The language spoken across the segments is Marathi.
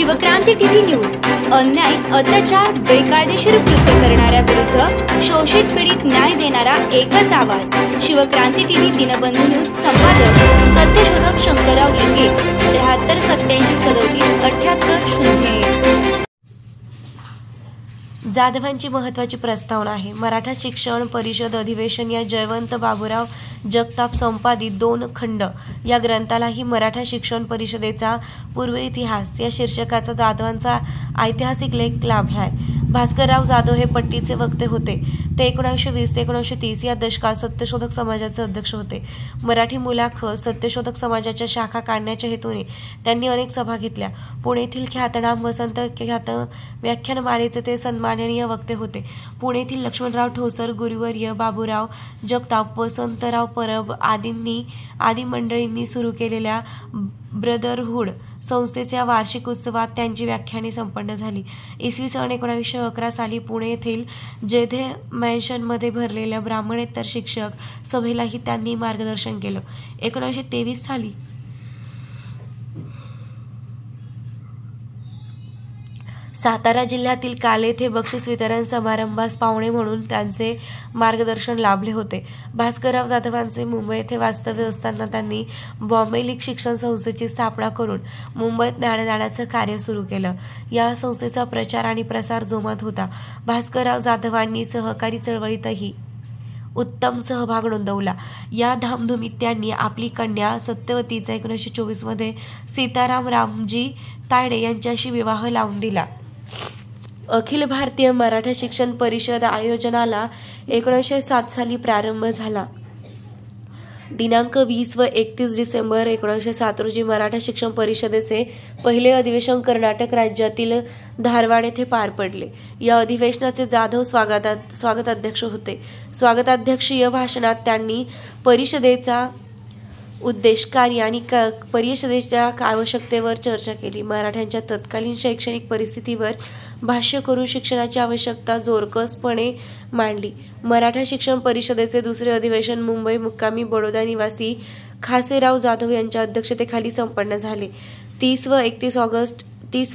शिवक्रांती टीव्ही न्यूज अन्याय, अत्याचार, बेकायदेशीर कृत्य करणाऱ्या विरुद्ध शोषित पीडित न्याय देणारा एकच आवाज। शिवक्रांती टीव्ही दिनबंधू न्यूज संपादक सत्यशोधक शंकरराव लिंगे 73 87 37 78 01। जाधवांची महत्त्वाची प्रस्तावना आहे। मराठा शिक्षण परिषद अधिवेशन या जयवंत बाबूराव जगताप संपादित 2 खंड या ग्रंथालाही मराठा शिक्षण परिषदेचा पूर्व इतिहास या शीर्षकाचा जाधवांचा ऐतिहासिक लेख लाभलाय। भास्करराव जाधव हे पट्टीचे वक्ते होते। ते 1920 ते 1930 या दशकात सत्यशोधक समाजाचे अध्यक्ष होते। मराठी मुलाखत सत्यशोधक समाजाच्या शाखा काढण्याच्या हेतूने त्यांनी अनेक सभा घेतल्या। पुणेतील ख्यातनाम वसंत ख्यात व्याख्यानमालेचे ते सन्माननीय वक्ते होते। पुणेतील लक्ष्मणराव ठोसर, गुरुवर्य बाबूराव जगताप, वसंतराव परब आदी मंडळींनी सुरू केलेल्या ब्रदरहूड संस्थेच्या वार्षिक उत्सवात त्यांची व्याख्याने संपन्न झाली। इसवी सन 1911 साली पुणे येथील जेधे मॅन्शनमध्ये भरलेल्या ब्राह्मणेतर शिक्षक सभेलाही त्यांनी मार्गदर्शन केलं। 1923 साली सातारा जिल्ह्यातील काल येथे बक्षीस वितरण समारंभास पाहुणे म्हणून त्यांचे मार्गदर्शन लाभले होते। भास्करराव जाधवांचे मुंबई येथे वास्तव्य असताना त्यांनी बॉम्बे लीग शिक्षण संस्थेची स्थापना करून मुंबईत ज्ञानदानाचं कार्य सुरू केलं। या संस्थेचा प्रचार आणि प्रसार जोमात होता। भास्करराव जाधवांनी सहकारी चळवळीतही उत्तम सहभाग नोंदवला। या धामधुमीत त्यांनी आपली कन्या सत्यवतीचा 1924 मध्ये सीताराम रामजी तायडे यांच्याशी विवाह लावून दिला। अखिल भारतीय मराठा शिक्षण परिषद आयोजनाला 1907 साली प्रारंभ झाला। दिनांक 20 व 31 डिसेंबर 1907 रोजी मराठा शिक्षण परिषदेचे पहिले अधिवेशन कर्नाटक राज्यातील धारवाड येथे पार पडले। या अधिवेशनाचे जाधव स्वागताध्यक्ष होते। स्वागताध्यक्षीय भाषणात त्यांनी परिषदेचा उद्देश, कार्य आणि परिषदेच्या आवश्यकतेवर चर्चा केली। मराठ्यांच्या तत्कालीन शैक्षणिक परिस्थितीवर भाष्य करून शिक्षणाची आवश्यकता जोरकसपणे मांडली। मराठा शिक्षण परिषदेचे दुसरे अधिवेशन मुंबई मुक्कामी बडोदा निवासी खासेराव जाधव यांच्या अध्यक्षतेखाली संपन्न झाले। 30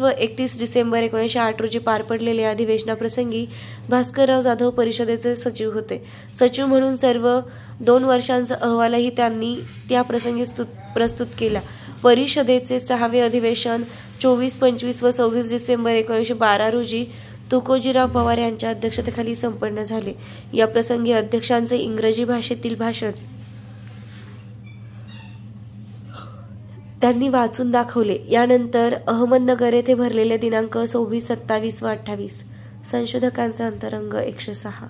व 31 डिसेंबर 1908 रोजी पार पडलेल्या अधिवेशनाप्रसंगी भास्करराव जाधव परिषदेचे सचिव होते। सचिव म्हणून सर्व 2 वर्षांचा अहवालही त्यांनी त्या प्रसंगी प्रस्तुत केला। परिषदेचे 6वे अधिवेशन 24, 25 व 26 डिसेंबर 1912 रोजी तुकोजीराव पवार यांच्या अध्यक्षतेखाली संपन्न झाले। या प्रसंगी अध्यक्षांचे इंग्रजी भाषेतील भाषण त्यांनी वाचून दाखवले। यानंतर अहमदनगर येथे भरलेल्या दिनांक 26, 27 व 28 संशोधकांचा अंतरंग 106